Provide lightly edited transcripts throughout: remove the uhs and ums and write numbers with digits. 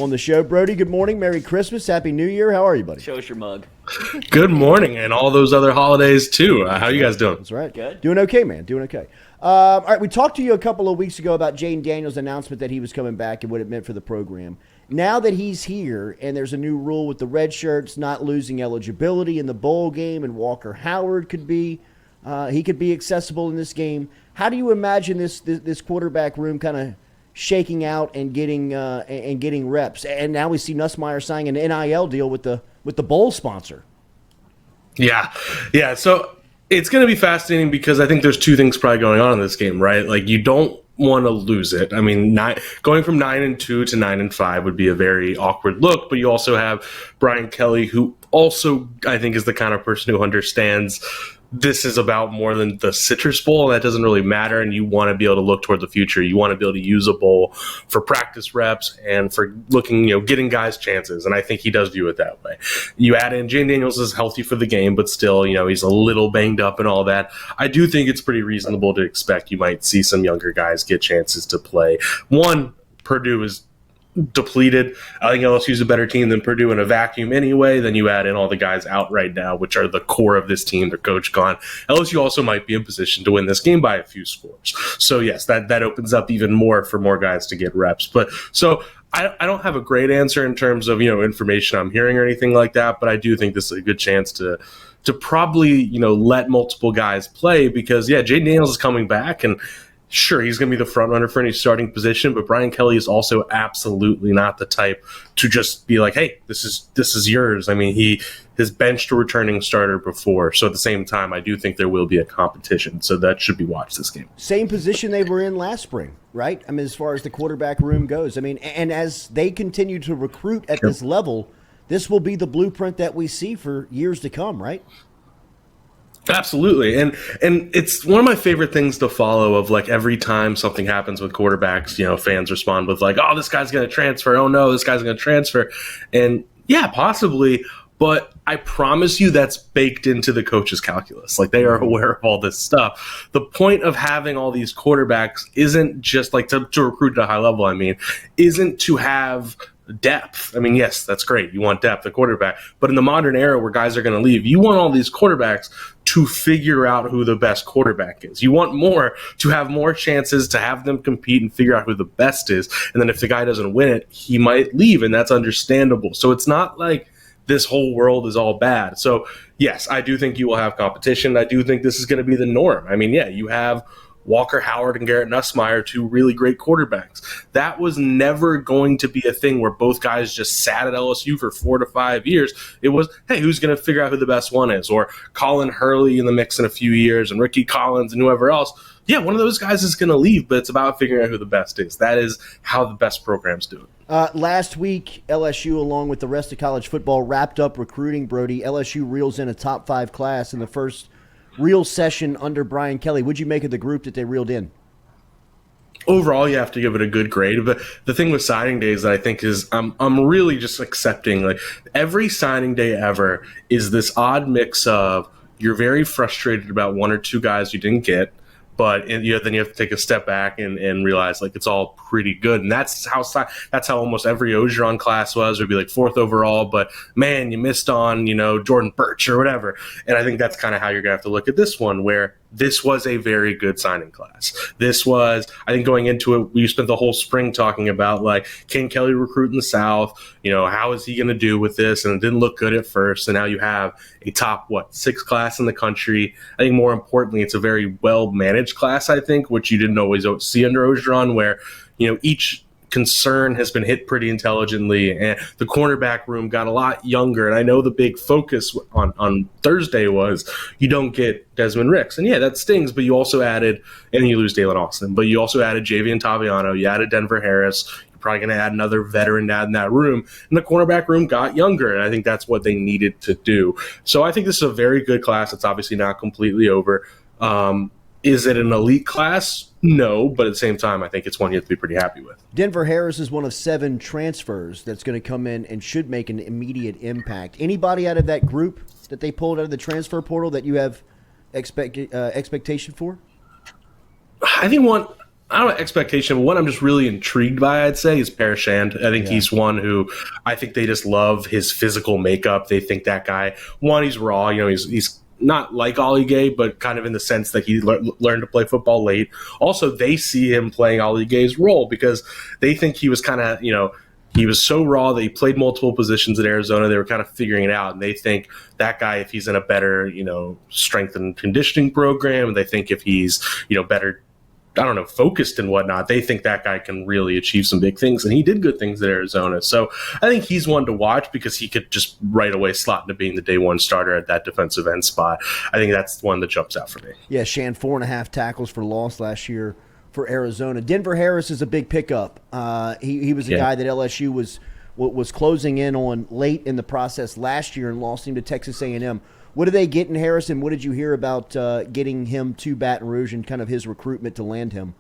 on the show. Brody, good morning. Merry Christmas. Happy New Year. How are you, buddy? Show us your mug. Good morning, and all those other holidays, too. How you guys doing? That's right. Good. Doing okay, man. Doing okay. All right, we talked to you a couple of weeks ago about Jaden Daniels' announcement that he was coming back and what it meant for the program. Now that he's here and there's a new rule with the red shirts not losing eligibility in the bowl game, and Walker Howard could be accessible in this game. How do you imagine this quarterback room kind of shaking out and getting reps? And now we see Nussmeier signing an NIL deal with the bowl sponsor. Yeah. So it's going to be fascinating because I think there's two things probably going on in this game, right? Like, you don't want to lose it. I mean, going from 9-2 to 9-5 would be a very awkward look, but you also have Brian Kelly, who also I think is the kind of person who understands this is about more than the Citrus Bowl. That doesn't really matter, and you want to be able to look toward the future. You want to be able to use a bowl for practice reps and for getting guys chances, and I think he does view it that way. You add in Jane Daniels is healthy for the game, but still, he's a little banged up and all that. I do think it's pretty reasonable to expect you might see some younger guys get chances to play. One, Purdue is depleted. I think LSU is a better team than Purdue in a vacuum anyway. Then you add in all the guys out right now, which are the core of this team. Their coach gone. LSU also might be in position to win this game by a few scores. So yes, that opens up even more for more guys to get reps. But so I don't have a great answer in terms of information I'm hearing or anything like that. But I do think this is a good chance to probably let multiple guys play because Jaden Daniels is coming back and. Sure, he's going to be the front runner for any starting position, but Brian Kelly is also absolutely not the type to just be like, "Hey, this is yours." I mean, he has benched a returning starter before, so at the same time, I do think there will be a competition, so that should be watched this game. Same position they were in last spring, right? I mean, as far as the quarterback room goes, I mean, and as they continue to recruit at this level, this will be the blueprint that we see for years to come, right? Absolutely. And it's one of my favorite things to follow of like every time something happens with quarterbacks, fans respond with like, oh, this guy's going to transfer. Oh, no, this guy's going to transfer. And yeah, possibly. But I promise you that's baked into the coach's calculus. Like they are aware of all this stuff. The point of having all these quarterbacks isn't just like to recruit at a high level, isn't to have depth. I mean, yes, that's great. You want depth at quarterback. But in the modern era where guys are going to leave, you want all these quarterbacks to figure out who the best quarterback is. You want more to have more chances to have them compete and figure out who the best is. And then if the guy doesn't win it, he might leave, and that's understandable. So it's not like this whole world is all bad. So, yes, I do think you will have competition. I do think this is going to be the norm. I mean, you have Walker Howard and Garrett Nussmeier, two really great quarterbacks. That was never going to be a thing where both guys just sat at LSU for 4 to 5 years. It was, hey, who's going to figure out who the best one is? Or Colin Hurley in the mix in a few years and Ricky Collins and whoever else. Yeah, one of those guys is going to leave, but it's about figuring out who the best is. That is how the best programs do it. Last week, LSU, along with the rest of college football, wrapped up recruiting, Brody. LSU reels in a top 5 class in the first real session under Brian Kelly. What'd you make of the group that they reeled in? Overall, you have to give it a good grade. But the thing with signing days that I think is I'm really just accepting, like every signing day ever is this odd mix of you're very frustrated about one or two guys you didn't get, but then you have to take a step back and realize like it's all pretty good. And that's how almost every Ogeron class was. It would be like 4th overall, but man, you missed on, Jordan Birch or whatever. And I think that's kind of how you're going to have to look at this one, where this was a very good signing class. This was, I think going into it, we spent the whole spring talking about like, can Kelly recruit in the South? How is he going to do with this? And it didn't look good at first. And now you have a top, 6th class in the country. I think more importantly, it's a very well-managed class, I think, which you didn't always see under Ogeron, where, each concern has been hit pretty intelligently, and the cornerback room got a lot younger. And I know the big focus on Thursday was you don't get Desmond Ricks, and that stings. But you also added, and you lose Dalen Austin, but you also added Javian Taviano, you added Denver Harris. You're probably going to add another veteran in that room, and the cornerback room got younger, and I think that's what they needed to do. So I think this is a very good class. It's obviously not completely over. Is it an elite class? No, but at the same time, I think it's one you have to be pretty happy with. Denver Harris is one of 7 transfers that's going to come in and should make an immediate impact. Anybody out of that group that they pulled out of the transfer portal that you have expectation for? I think one I don't know, expectation, but one I'm just really intrigued by, I'd say, is Parashand. I think he's one who I think they just love his physical makeup. They think that guy, one, he's raw. He's not like Ollie Gay, but kind of in the sense that he learned to play football late. Also, they see him playing Ollie Gay's role because they think he was kind of, he was so raw that he played multiple positions at Arizona. They were kind of figuring it out, and they think that guy, if he's in a better, strength and conditioning program, they think if he's, better, focused and whatnot, they think that guy can really achieve some big things. And he did good things at Arizona. So I think he's one to watch because he could just right away slot into being the day one starter at that defensive end spot. I think that's one that jumps out for me. Yeah, Shan, 4.5 tackles for loss last year for Arizona. Denver Harris is a big pickup. He was a guy that LSU was closing in on late in the process last year and lost him to Texas A&M. What did they get in Harrison? What did you hear about getting him to Baton Rouge and kind of his recruitment to land him?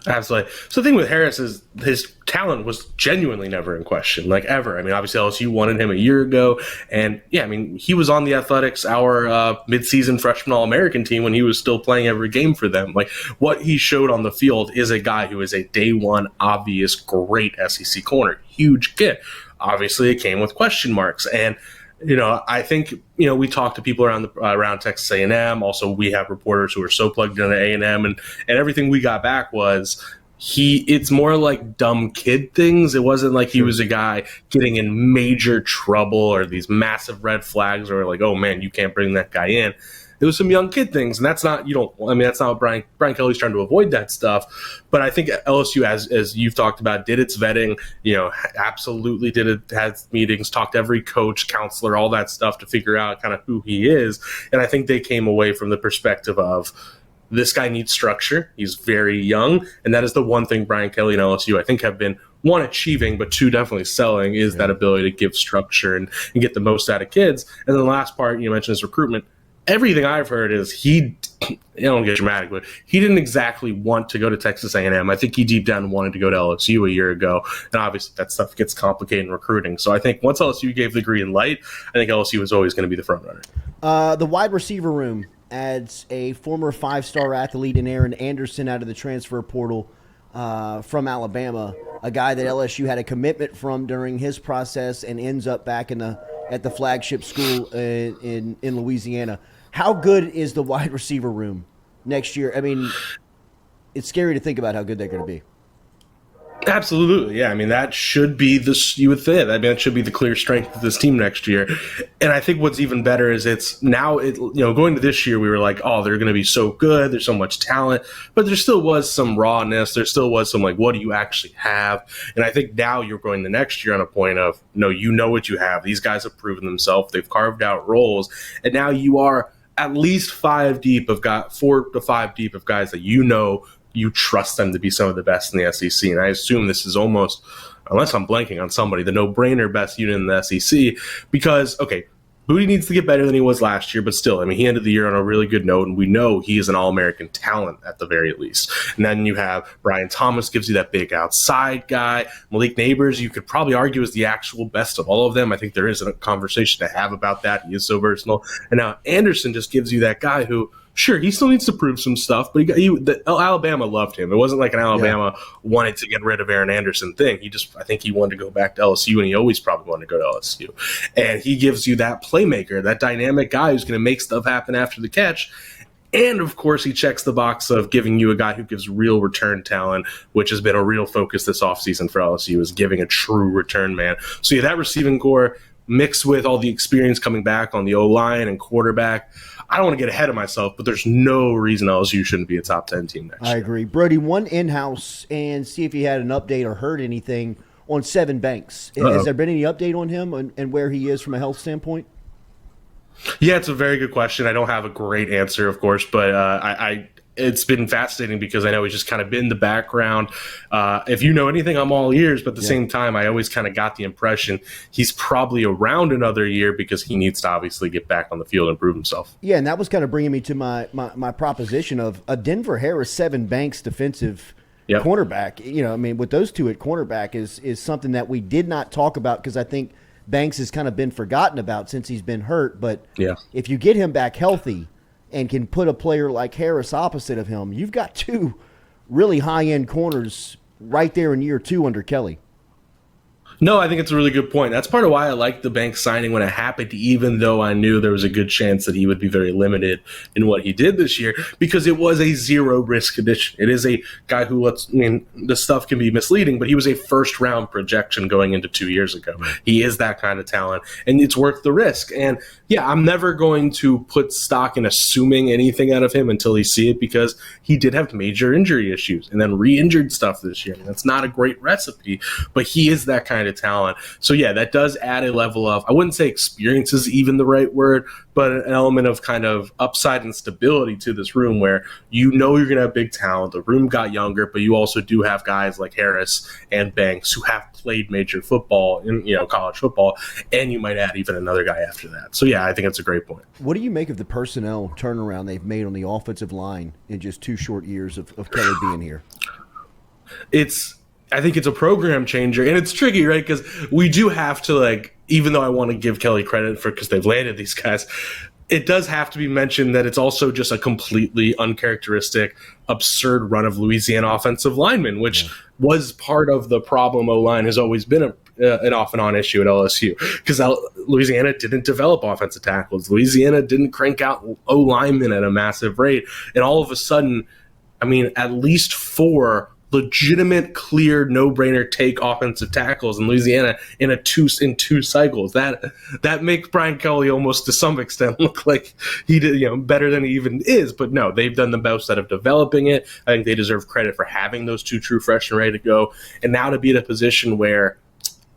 Absolutely. So the thing with Harris is his talent was genuinely never in question, like ever. I mean, obviously LSU wanted him a year ago, and he was on the Athletics, our midseason freshman All-American team when he was still playing every game for them. Like what he showed on the field is a guy who is a day one obvious great SEC corner, huge kid. Obviously, it came with question marks, and I think, we talk to people around Texas A&M. Also, we have reporters who are so plugged into A&M, and everything we got back was it's more like dumb kid things. It wasn't like he was a guy getting in major trouble or these massive red flags or like, oh man, you can't bring that guy in. It was some young kid things, and that's not that's not what Brian Kelly's trying to avoid that stuff. But I think LSU, as you've talked about, did its vetting, absolutely had meetings, talked to every coach, counselor, all that stuff to figure out kind of who he is. And I think they came away from the perspective of this guy needs structure. He's very young, and that is the one thing Brian Kelly and LSU, I think, have been, one, achieving, but two, definitely selling, is that ability to give structure and get the most out of kids. And then the last part you mentioned is recruitment. Everything I've heard is I don't get dramatic, but he didn't exactly want to go to Texas A&M. I think he deep down wanted to go to LSU a year ago, and obviously that stuff gets complicated in recruiting. So I think once LSU gave the green light, I think LSU was always going to be the front runner. The wide receiver room adds a former 5-star athlete in Aaron Anderson out of the transfer portal from Alabama, a guy that LSU had a commitment from during his process and ends up back at the flagship school in Louisiana. How good is the wide receiver room next year? I mean, it's scary to think about how good they're going to be. Absolutely, yeah. I mean, that should be you would think. I mean, that should be the clear strength of this team next year. And I think what's even better is going to this year, we were like, oh, they're going to be so good. There's so much talent, but there still was some rawness. There still was some what do you actually have? And I think now you're going the next year on a point of, no, you know what you have. These guys have proven themselves. They've carved out roles, and now you are at least 4 to 5 deep of guys that you trust them to be some of the best in the SEC. And I assume this is almost, unless I'm blanking on somebody, the no-brainer best unit in the SEC because, okay, Booty needs to get better than he was last year, but still, I mean, he ended the year on a really good note, and we know he is an All-American talent at the very least. And then you have Brian Thomas gives you that big outside guy. Malik Neighbors, you could probably argue, is the actual best of all of them. I think there is a conversation to have about that. He is so versatile. And now Anderson just gives you that guy who, sure, he still needs to prove some stuff, but Alabama loved him. It wasn't like an Alabama wanted to get rid of Aaron Anderson thing. I think he wanted to go back to LSU, and he always probably wanted to go to LSU. And he gives you that playmaker, that dynamic guy who's going to make stuff happen after the catch. And, of course, he checks the box of giving you a guy who gives real return talent, which has been a real focus this offseason for LSU, is giving a true return man. So, that receiving core mixed with all the experience coming back on the O-line and quarterback, I don't want to get ahead of myself, but there's no reason LSU shouldn't be a top 10 team next year. I agree. Brody, one in-house and see if you had an update or heard anything on Sevyn Banks. Has there been any update on him and where he is from a health standpoint? Yeah, it's a very good question. I don't have a great answer, of course, but it's been fascinating because I know he's just kind of been in the background. If you know anything, I'm all ears, but at the same time, I always kind of got the impression he's probably around another year because he needs to obviously get back on the field and prove himself. Yeah, and that was kind of bringing me to my proposition of a Denver Harris, Sevyn Banks defensive cornerback. I mean, with those two at cornerback is something that we did not talk about because I think Banks has kind of been forgotten about since he's been hurt. But if you get him back healthy and can put a player like Harris opposite of him, you've got two really high-end corners right there in year 2 under Kelly. No, I think it's a really good point. That's part of why I liked the bank signing when it happened, even though I knew there was a good chance that he would be very limited in what he did this year, because it was a zero-risk addition. It is a guy who the stuff can be misleading, but he was a first-round projection going into 2 years ago. He is that kind of talent, and it's worth the risk. And, yeah, I'm never going to put stock in assuming anything out of him until you see it, because he did have major injury issues and then re-injured stuff this year. And that's not a great recipe, but he is that kind of talent. So yeah, that does add a level of, I wouldn't say experience is even the right word, but an element of kind of upside and stability to this room where you're going to have big talent. The room got younger, but you also do have guys like Harris and Banks who have played major football in college football, and you might add even another guy after that. So yeah, I think it's a great point. What do you make of the personnel turnaround they've made on the offensive line in just 2 short years of Kelly being here? I think it's a program changer, and it's tricky, right? Because we do have to, even though I want to give Kelly credit because they've landed these guys, it does have to be mentioned that it's also just a completely uncharacteristic, absurd run of Louisiana offensive linemen, which was part of the problem. O-line has always been an off and on issue at LSU because Louisiana didn't develop offensive tackles. Louisiana didn't crank out O-linemen at a massive rate. And all of a sudden, at least 4 legitimate, clear, no-brainer take offensive tackles in Louisiana in two cycles. That makes Brian Kelly almost to some extent look like he did better than he even is. But no, they've done the best out of developing it. I think they deserve credit for having those 2 true freshmen ready to go. And now to be in a position where,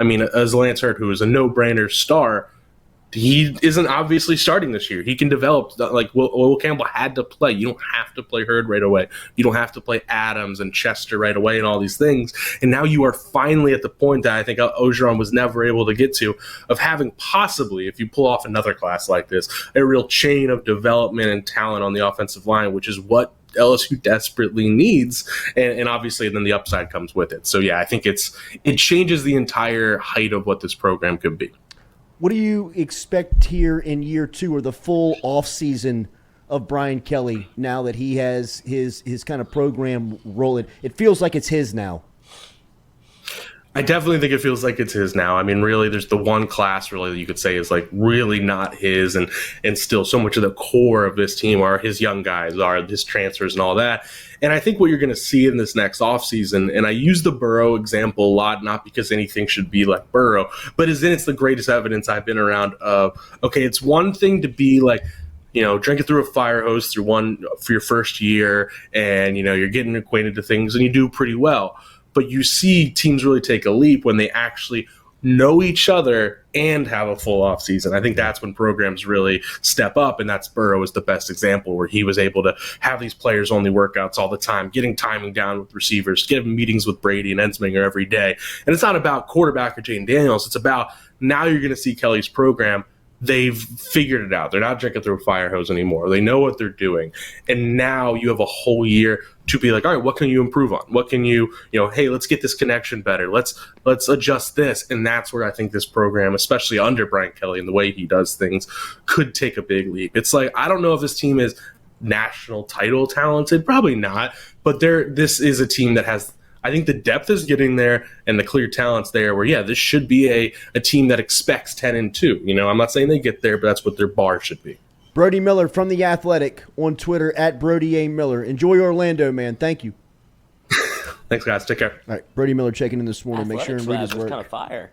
as Lance Hurd, who is a no-brainer star, he isn't obviously starting this year. He can develop. Will Campbell had to play. You don't have to play Hurd right away. You don't have to play Adams and Chester right away and all these things. And now you are finally at the point that I think Ogeron was never able to get to, of having possibly, if you pull off another class like this, a real chain of development and talent on the offensive line, which is what LSU desperately needs, and obviously then the upside comes with it. So yeah, I think it changes the entire height of what this program could be. What do you expect here in year 2 or the full offseason of Brian Kelly now that he has his kind of program rolling? It feels like it's his now. I definitely think it feels like it's his now. Really, there's the one class really that you could say is really not his, and still so much of the core of this team are his young guys, are his transfers and all that. And I think what you're going to see in this next offseason, and I use the Burrow example a lot, not because anything should be like Burrow, but it's the greatest evidence I've been around of, okay, it's one thing to be drinking through a fire hose for your first year, and, you're getting acquainted to things and you do pretty well. But you see teams really take a leap when they actually know each other and have a full off season. I think that's when programs really step up, and that's Burrow is the best example, where he was able to have these players only workouts all the time, getting timing down with receivers, getting meetings with Brady and Ensminger every day. And it's not about quarterback or Jane Daniels. It's about now you're going to see Kelly's program. They've figured it out. They're not drinking through a fire hose anymore. They know what they're doing. And now you have a whole year to be like, all right, what can you improve on? What can you hey, let's get this connection better. Let's adjust this. And that's where I think this program, especially under Brian Kelly and the way he does things, could take a big leap. It's I don't know if this team is national title talented. Probably not. But this is a team that has, I think the depth is getting there and the clear talent's there where, yeah, this should be a team that expects 10-2. I'm not saying they get there, but that's what their bar should be. Brody Miller from The Athletic on Twitter at Brody A. Miller. Enjoy Orlando, man. Thank you. Thanks, guys. Take care. All right, Brody Miller checking in this morning. Athletic Make sure and read his Labs is work. kind of fire.